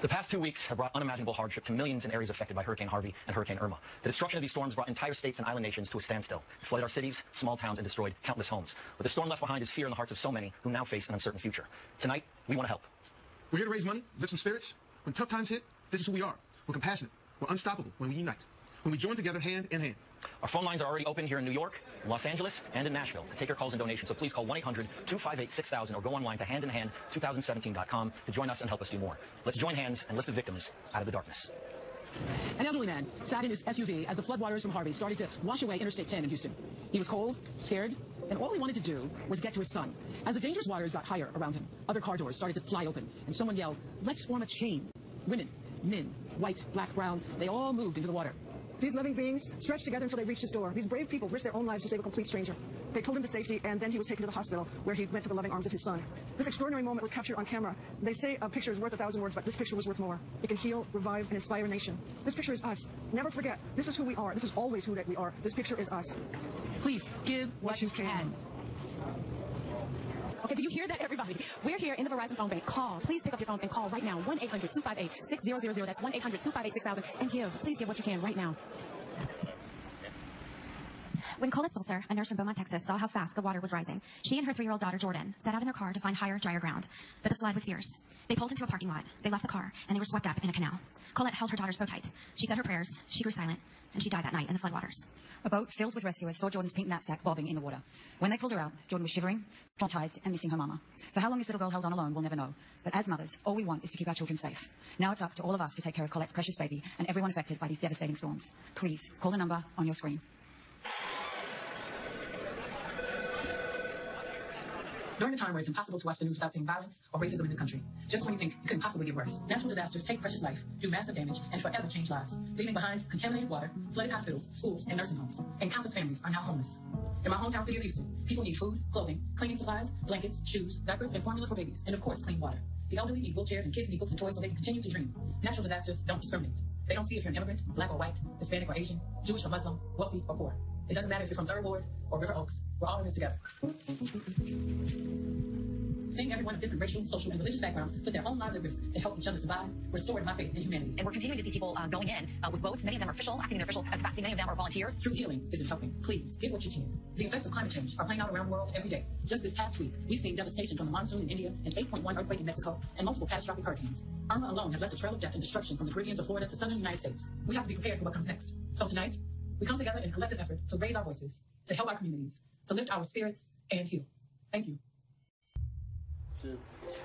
The past 2 weeks have brought unimaginable hardship to millions in areas affected by Hurricane Harvey and Hurricane Irma. The destruction of these storms brought entire states and island nations to a standstill. It flooded our cities, small towns, and destroyed countless homes. What the storm left behind is fear in the hearts of so many who now face an uncertain future. Tonight, we want to help. We're here to raise money, lift some spirits. When tough times hit, this is who we are. We're compassionate. We're unstoppable when we unite. When we join together hand in hand. Our phone lines are already open here in New York, Los Angeles, and in Nashville to take your calls and donations. So please call 1-800-258-6000 or go online to handinhand2017.com to join us and help us do more. Let's join hands and lift the victims out of the darkness. An elderly man sat in his SUV as the floodwaters from Harvey started to wash away Interstate 10 in Houston. He was cold, scared, and all he wanted to do was get to his son. As the dangerous waters got higher around him, other car doors started to fly open, and someone yelled, "Let's form a chain." Women, men, white, black, brown, they all moved into the water. These living beings stretched together until they reached his door. These brave people risked their own lives to save a complete stranger. They pulled him to safety, and then he was taken to the hospital, where he went to the loving arms of his son. This extraordinary moment was captured on camera. They say a picture is worth 1,000 words, but this picture was worth more. It can heal, revive, and inspire a nation. This picture is us. Never forget, this is who we are. This is always who that we are. This picture is us. Please give what you can. Okay, do you hear that, everybody? We're here in the Verizon phone bank. Call. Please pick up your phones and call right now. 1-800-258-6000. That's 1-800-258-6000. And give. Please give what you can right now. When Colette Sulzer, a nurse from Beaumont, Texas, saw how fast the water was rising, she and her 3-year-old daughter, Jordan, set out in their car to find higher, drier ground. But the flood was fierce. They pulled into a parking lot. They left the car, and they were swept up in a canal. Colette held her daughter so tight. She said her prayers, she grew silent, and she died that night in the floodwaters. A boat filled with rescuers saw Jordan's pink knapsack bobbing in the water. When they pulled her out, Jordan was shivering, traumatized, and missing her mama. For how long this little girl held on alone, we'll never know. But as mothers, all we want is to keep our children safe. Now it's up to all of us to take care of Colette's precious baby and everyone affected by these devastating storms. Please, call the number on your screen. During the time where it's impossible to watch the news without seeing violence or racism in this country, just when you think it couldn't possibly get worse, natural disasters take precious life, do massive damage, and forever change lives, leaving behind contaminated water, flooded hospitals, schools, and nursing homes. And countless families are now homeless. In my hometown city of Houston, people need food, clothing, cleaning supplies, blankets, shoes, diapers, and formula for babies, and of course, clean water. The elderly need wheelchairs, and kids need books and toys so they can continue to dream. Natural disasters don't discriminate. They don't see if you're an immigrant, black or white, Hispanic or Asian, Jewish or Muslim, wealthy or poor. It doesn't matter if you're from Third Ward or River Oaks. We're all in this together. Seeing everyone of different racial, social, and religious backgrounds put their own lives at risk to help each other survive restored my faith in humanity. And we're continuing to see people going in with boats. Many of them are official, acting in their official capacity. Many of them are volunteers. True healing isn't helping. Please, give what you can. The effects of climate change are playing out around the world every day. Just this past week, we've seen devastation from the monsoon in India, an 8.1 earthquake in Mexico, and multiple catastrophic hurricanes. Irma alone has left a trail of death and destruction from the Caribbean to Florida to southern United States. We have to be prepared for what comes next. So tonight, we come together in a collective effort to raise our voices, to help our communities, to lift our spirits, and heal. Thank you.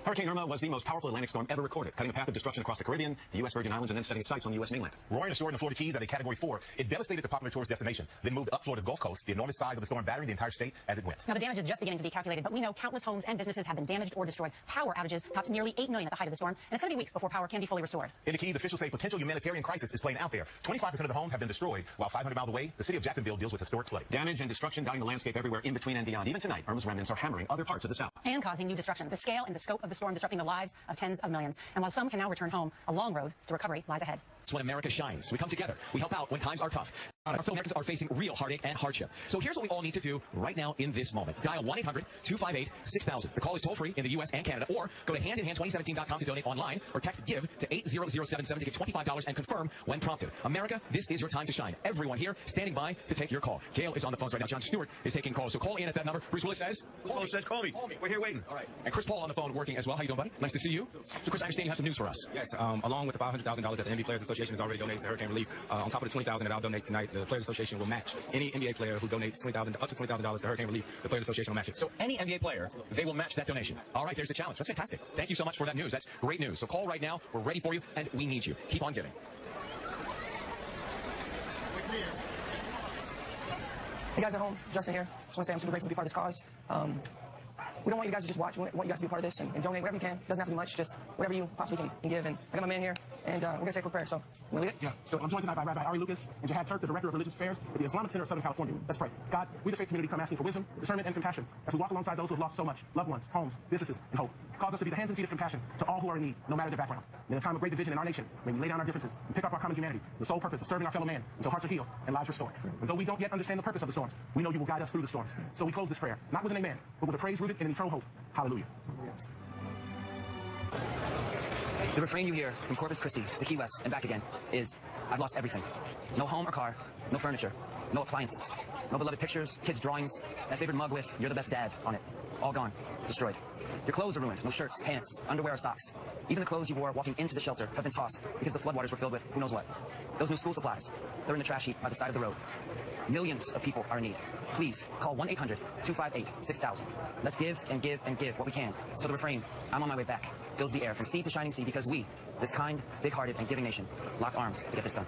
Hurricane Irma was the most powerful Atlantic storm ever recorded, cutting a path of destruction across the Caribbean, the U.S. Virgin Islands, and then setting its sights on the U.S. mainland. Roaring ashore in the Florida Keys at a Category 4, it devastated the popular tourist destination, then moved up Florida's Gulf Coast, the enormous size of the storm battering the entire state as it went. Now, the damage is just beginning to be calculated, but we know countless homes and businesses have been damaged or destroyed. Power outages topped nearly 8 million at the height of the storm, and it's going to be weeks before power can be fully restored. In the Keys, officials say potential humanitarian crisis is playing out there. 25% of the homes have been destroyed, while 500 miles away, the city of Jacksonville deals with historic flooding. Damage and destruction dotting the landscape everywhere in between and beyond. Even tonight, Irma's remnants are hammering other parts of the South. And causing new destruction. The scale and the scope of the storm disrupting the lives of tens of millions. And while some can now return home, a long road to recovery lies ahead. It's when America shines. We come together. We help out when times are tough. Our fellow Americans are facing real heartache and hardship. So here's what we all need to do right now in this moment. Dial 1-800-258-6000. The call is toll-free in the U.S. and Canada, or go to handinhand2017.com to donate online, or text GIVE to 80077 to give $25 and confirm when prompted. America, this is your time to shine. Everyone here standing by to take your call. Gail is on the phones right now. John Stewart is taking calls. So call in at that number. Bruce Willis says, Call me. We're here waiting. All right. And Chris Paul on the phone working as well. How you doing, buddy? Nice to see you. So Chris, I understand you have some news for us. Yes, along with the $500,000 that the NBA Players Association has already donated to hurricane relief, on top of the $20,000 that I'll donate tonight, the Players Association will match any NBA player who donates up to $20,000 to hurricane relief. The Players Association will match it. So any NBA player, they will match that donation. All right, there's the challenge. That's fantastic. Thank you so much for that news. That's great news. So call right now. We're ready for you, and we need you. Keep on giving. Hey guys at home, Justin here. Just want to say I'm super grateful to be part of this cause. We don't want you guys to just watch. We want you guys to be a part of this and donate whatever you can. Doesn't have to be much, just whatever you possibly can give. And I got my man here, and we're going to say a quick prayer. So, you want to lead it? Yeah. So I'm joined tonight by Rabbi Ari Lucas and Jihad Turk, the Director of Religious Affairs at the Islamic Center of Southern California. Let's pray. God, we the faith community come asking for wisdom, discernment, and compassion as we walk alongside those who have lost so much, loved ones, homes, businesses, and hope. Cause us to be the hands and feet of compassion to all who are in need, no matter their background. In a time of great division in our nation, may we lay down our differences and pick up our common humanity, the sole purpose of serving our fellow man until hearts are healed and lives restored. And though we don't yet understand the purpose of the storms, we know you will guide us through the storms. So we close this prayer, not with an amen, but with a praise rooted in an eternal hope. Hallelujah. The refrain you hear from Corpus Christi to Key West and back again is, I've lost everything. No home or car, no furniture, no appliances, no beloved pictures, kids' drawings, that favorite mug with, you're the best dad on it. All gone, destroyed. Your clothes are ruined, no shirts, pants, underwear or socks. Even the clothes you wore walking into the shelter have been tossed because the floodwaters were filled with who knows what. Those new school supplies, they're in the trash heap by the side of the road. Millions of people are in need. Please call 1-800-258-6000. Let's give and give and give what we can. So the refrain, I'm on my way back, fills the air from sea to shining sea because we, this kind, big-hearted, and giving nation, locked arms to get this done.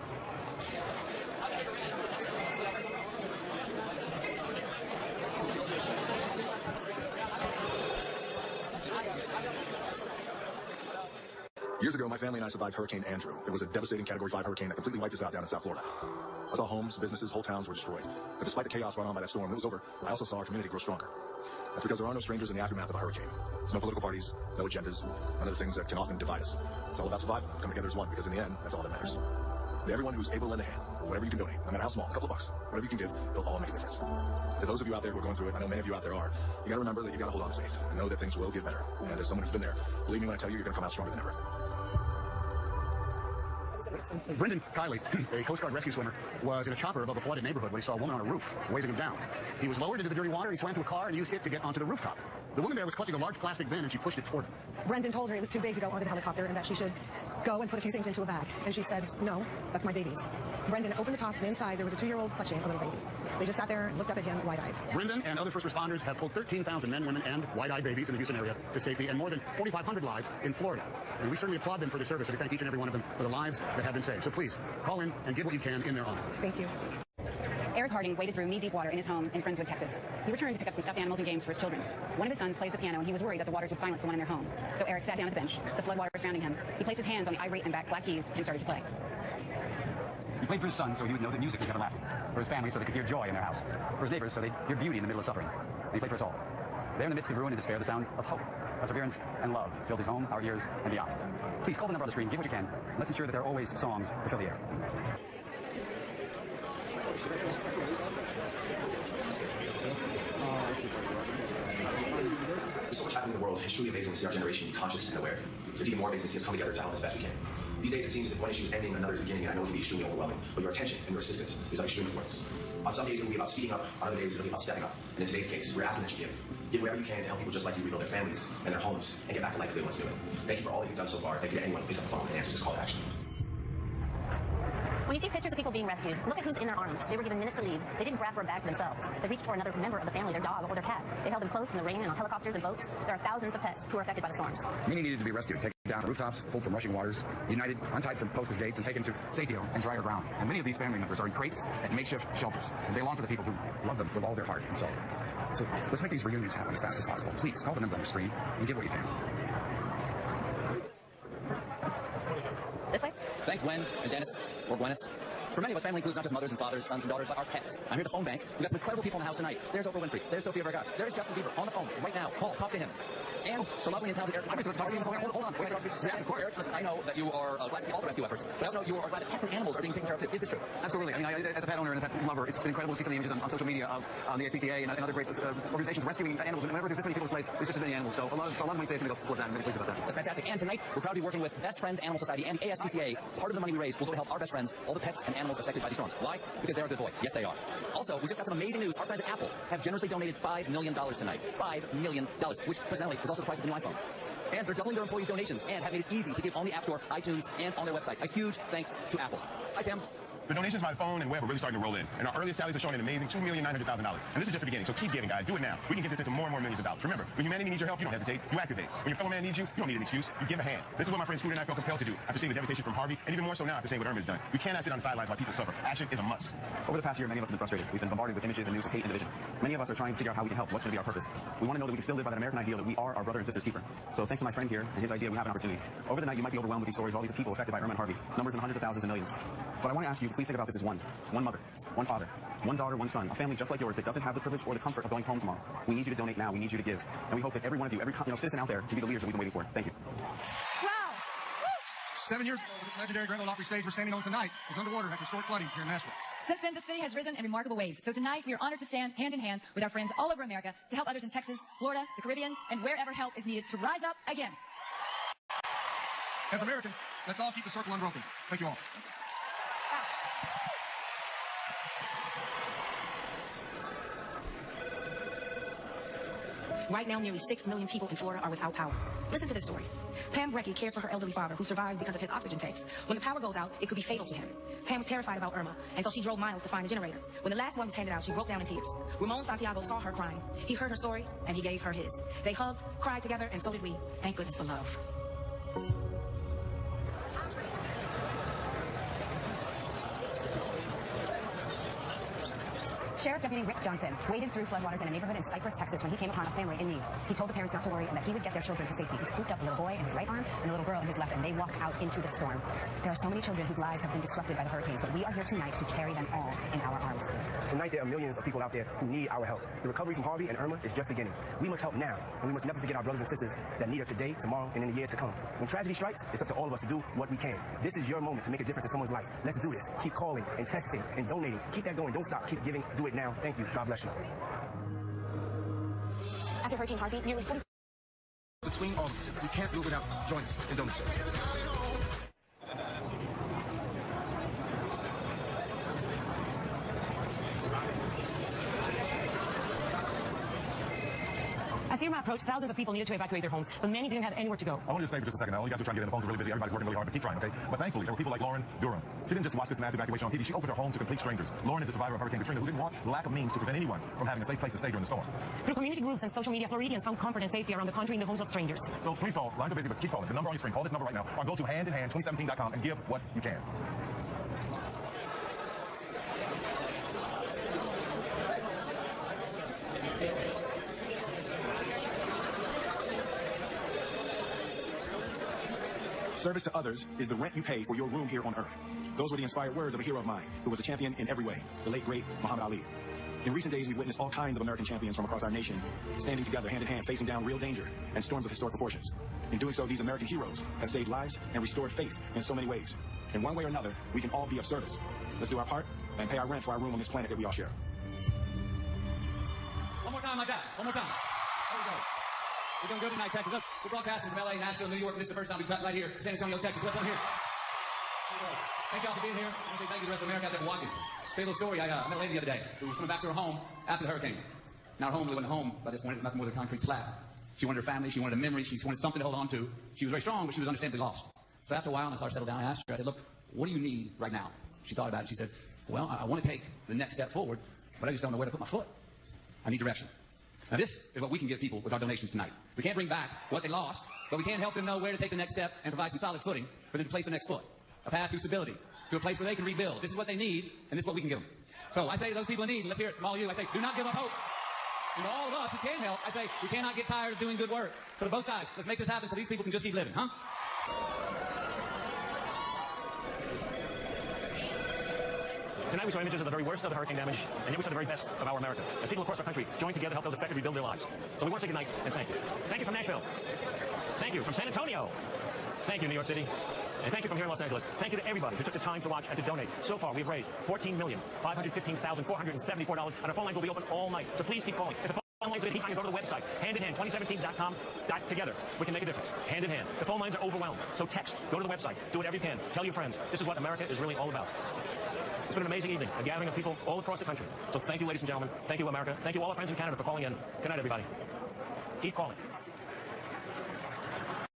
Years ago, my family and I survived Hurricane Andrew. It was a devastating Category 5 hurricane that completely wiped us out down in South Florida. I saw homes, businesses, whole towns were destroyed. But despite the chaos brought on by that storm, when it was over, I also saw our community grow stronger. That's because there are no strangers in the aftermath of a hurricane. There's no political parties, no agendas, none of the things that can often divide us. It's all about survival, come together as one, because in the end, that's all that matters. To everyone who's able to lend a hand, whatever you can donate, no matter how small, a couple of bucks, whatever you can give, it'll all make a difference. To those of you out there who are going through it, I know many of you out there are, you gotta remember that you gotta hold on to faith and know that things will get better. And as someone who's been there, believe me when I tell you, you're gonna come out stronger than ever. Brendan Kiley, a Coast Guard rescue swimmer, was in a chopper above a flooded neighborhood when he saw a woman on a roof waving him down. He was lowered into the dirty water, he swam to a car and used it to get onto the rooftop. The woman there was clutching a large plastic bin and she pushed it toward him. Brendan told her it was too big to go onto the helicopter and that she should go and put a few things into a bag. And she said, no, that's my baby's. Brendan opened the top and inside there was a 2-year-old clutching a little baby. They just sat there and looked up at him wide-eyed. Brendan and other first responders have pulled 13,000 men, women, and wide-eyed babies in the Houston area to safety and more than 4,500 lives in Florida. And we certainly applaud them for their service and we thank each and every one of them for the lives that have been saved. So please, call in and give what you can in their honor. Thank you. Eric Harding waded through knee-deep water in his home in Friendswood, Texas. He returned to pick up some stuffed animals and games for his children. One of his sons plays the piano, and he was worried that the waters would silence the one in their home. So Eric sat down at the bench, the floodwaters surrounding him. He placed his hands on the ivory and black keys and started to play. He played for his son so he would know that music was everlasting. For his family so they could hear joy in their house. For his neighbors so they'd hear beauty in the middle of suffering. And he played for us all. There in the midst of ruin and despair, the sound of hope, perseverance, and love filled his home, our ears, and beyond. Please call the number on the screen, give what you can. Let's ensure that there are always songs to fill the air. There's so much happening in the world. It's truly amazing to see our generation be conscious and aware. It's even more amazing to see us come together to help as best we can. These days, it seems as if one issue is ending, another's beginning, and I know it can be extremely overwhelming, but your attention and your assistance is of extreme importance. On some days, it'll be about speeding up. On other days, it'll be about stepping up. And in today's case, we're asking that you give. Give whatever you can to help people just like you rebuild their families and their homes and get back to life as they once knew it. Thank you for all that you've done so far. Thank you to anyone who picks up the phone and answers this call to action. When you see pictures of people being rescued, look at who's in their arms. They were given minutes to leave. They didn't grab for a bag for themselves. They reached for another member of the family, their dog or their cat. They held them close in the rain and on helicopters and boats. There are thousands of pets who are affected by the storms. Many needed to be rescued, taken down from rooftops, pulled from rushing waters, united, untied from posted gates, and taken to safety and drier ground. And many of these family members are in crates at makeshift shelters. And they belong to the people who love them with all their heart and soul. So let's make these reunions happen as fast as possible. Please call the number on the screen and give what you can. This way? Thanks, Gwen and Dennis, or Gwennis. For many of us, family includes not just mothers and fathers, sons and daughters, but our pets. I'm here at the phone bank. We've got some incredible people in the house tonight. There's Oprah Winfrey. There's Sofia Vergara. There's Justin Bieber on the phone right now. Call, talk to him. And the lovely and talented Eric. Hold on. Yes, of course. Eric, listen, I know that you are glad to see all the rescue efforts, but I also know you are glad that pets and animals are being taken care of too. Is this true? Absolutely. I mean, as a pet owner and a pet lover, it's been incredible to see some of the images on social media of the SPCA and other great organizations rescuing animals. Whenever there's this many people's place, there's just as many animals. So a lot of money today is going to go towards that. I'm really pleased about that. That's fantastic. And tonight, we're proud to be working with Best Friends Animal Society and the ASPCA. Part of the money we raise will go to help our best friends, all the pets and animals affected by these storms. Why? Because they're a good boy. Yes, they are. Also, we just got some amazing news. Our friends at Apple have generously donated $5 million tonight. $5 million, which coincidentally is also the price of the new iPhone. And they're doubling their employees' donations and have made it easy to give on the App Store, iTunes, and on their website. A huge thanks to Apple. Hi, Tim. The donations by phone and web are really starting to roll in, and our earliest tallies are showing an amazing $2,900,000. And this is just the beginning, so keep giving, guys. Do it now. We can get this into more and more millions of dollars. Remember, when humanity needs your help, you don't hesitate. You activate. When your fellow man needs you, you don't need an excuse. You give a hand. This is what my friend Scooter and I felt compelled to do after seeing the devastation from Harvey, and even more so now after seeing what Irma has done. We cannot sit on the sidelines while people suffer. Action is a must. Over the past year, many of us have been frustrated. We've been bombarded with images and news of hate and division. Many of us are trying to figure out how we can help. What's going to be our purpose? We want to know that we can still live by that American ideal that we are our brother and sister's keeper. So thanks to my friend here and his idea, we have an opportunity. Over the night, you might be overwhelmed with these stories of all these people affected by Irma and Harvey. Numbers in hundreds of thousands and millions. But I want to ask you to please think about this as one mother, one father, one daughter, one son, a family just like yours that doesn't have the privilege or the comfort of going home tomorrow. We need you to donate now. We need you to give. And we hope that every one of you, every citizen out there, can be the leaders that we've been waiting for. Thank you. Wow! 7 years ago, this legendary Grand Ole Opry stage we're standing on tonight was underwater after historic flooding here in Nashville. Since then, the city has risen in remarkable ways. So tonight, we are honored to stand hand in hand with our friends all over America to help others in Texas, Florida, the Caribbean, and wherever help is needed to rise up again. As Americans, let's all keep the circle unbroken. Thank you all. Right now, nearly 6 million people in Florida are without power. Listen to this story. Pam Brecky cares for her elderly father, who survives because of his oxygen tanks. When the power goes out, it could be fatal to him. Pam was terrified about Irma, and so she drove miles to find a generator. When the last one was handed out, she broke down in tears. Ramon Santiago saw her crying. He heard her story, and he gave her his. They hugged, cried together, and so did we. Thank goodness for love. Sheriff Deputy Rick Johnson waded through floodwaters in a neighborhood in Cypress, Texas when he came upon a family in need. He told the parents not to worry and that he would get their children to safety. He scooped up a little boy in his right arm and a little girl in his left, and they walked out into the storm. There are so many children whose lives have been disrupted by the hurricanes, but we are here tonight to carry them all in our arms. Tonight there are millions of people out there who need our help. The recovery from Harvey and Irma is just beginning. We must help now, and we must never forget our brothers and sisters that need us today, tomorrow, and in the years to come. When tragedy strikes, it's up to all of us to do what we can. This is your moment to make a difference in someone's life. Let's do this. Keep calling and texting and donating. Keep that going. Don't stop. Keep giving. Do it now. Thank you. God bless you. After Hurricane Harvey, nearly 40... Between all of us, we can't do it without join us and donate. As Irma approached, thousands of people needed to evacuate their homes, but many didn't have anywhere to go. I want to just say for just a second, now, you guys are trying to get in, the phones are really busy, everybody's working really hard, but keep trying, okay? But thankfully, there were people like Lauren Durham. She didn't just watch this mass evacuation on TV, she opened her home to complete strangers. Lauren is a survivor of Hurricane Katrina who didn't want the lack of means to prevent anyone from having a safe place to stay during the storm. Through community groups and social media, Floridians found comfort and safety around the country in the homes of strangers. So please call, lines are busy, but keep calling. The number on your screen, call this number right now, or go to handinhand2017.com and give what you can. Service to others is the rent you pay for your room here on earth. Those were the inspired words of a hero of mine, who was a champion in every way, the late, great Muhammad Ali. In recent days, we've witnessed all kinds of American champions from across our nation, standing together, hand in hand, facing down real danger and storms of historic proportions. In doing so, these American heroes have saved lives and restored faith in so many ways. In one way or another, we can all be of service. Let's do our part and pay our rent for our room on this planet that we all share. One more time like that. One more time. There we go. We're doing good tonight, Texas. Look, we're broadcasting from LA, Nashville, New York. This is the first time we've cut right here, San Antonio, Texas. Let's come here. Thank y'all for being here. I want to say thank you to the rest of America out there for watching. Tell you a little story. I met a lady the other day who was coming back to her home after the hurricane. Now her home really wasn't home by this point. It was nothing more than a concrete slab. She wanted her family. She wanted a memory. She wanted something to hold on to. She was very strong, but she was understandably lost. So after a while, and I started to settle down, I asked her, I said, look, what do you need right now? She thought about it. She said, well, I want to take the next step forward, but I just don't know where to put my foot. I need direction. Now this is what we can give people with our donations tonight. We can't bring back what they lost, but we can help them know where to take the next step and provide some solid footing for them to place their next foot. A path to stability, to a place where they can rebuild. This is what they need, and this is what we can give them. So I say to those people in need, and let's hear it from all of you, I say, do not give up hope. And to all of us who can help, I say, we cannot get tired of doing good work. So to both sides, let's make this happen so these people can just keep living, huh? Tonight we saw images of the very worst of the hurricane damage, and yet we saw the very best of our America, as people across our country join together to help those affected rebuild their lives. So we want to say goodnight and thank you. Thank you from Nashville. Thank you from San Antonio. Thank you, New York City. And thank you from here in Los Angeles. Thank you to everybody who took the time to watch and to donate. So far, we've raised $14,515,474, and our phone lines will be open all night. So please keep calling. If the phone lines are keep calling, go to the website, handinhand2017.com. Together, we can make a difference. Hand in hand. The phone lines are overwhelmed. So text. Go to the website. Do whatever you can. Tell your friends. This is what America is really all about. It's been an amazing evening, a gathering of people all across the country. So thank you, ladies and gentlemen. Thank you, America. Thank you, all our friends in Canada, for calling in. Good night, everybody. Keep calling.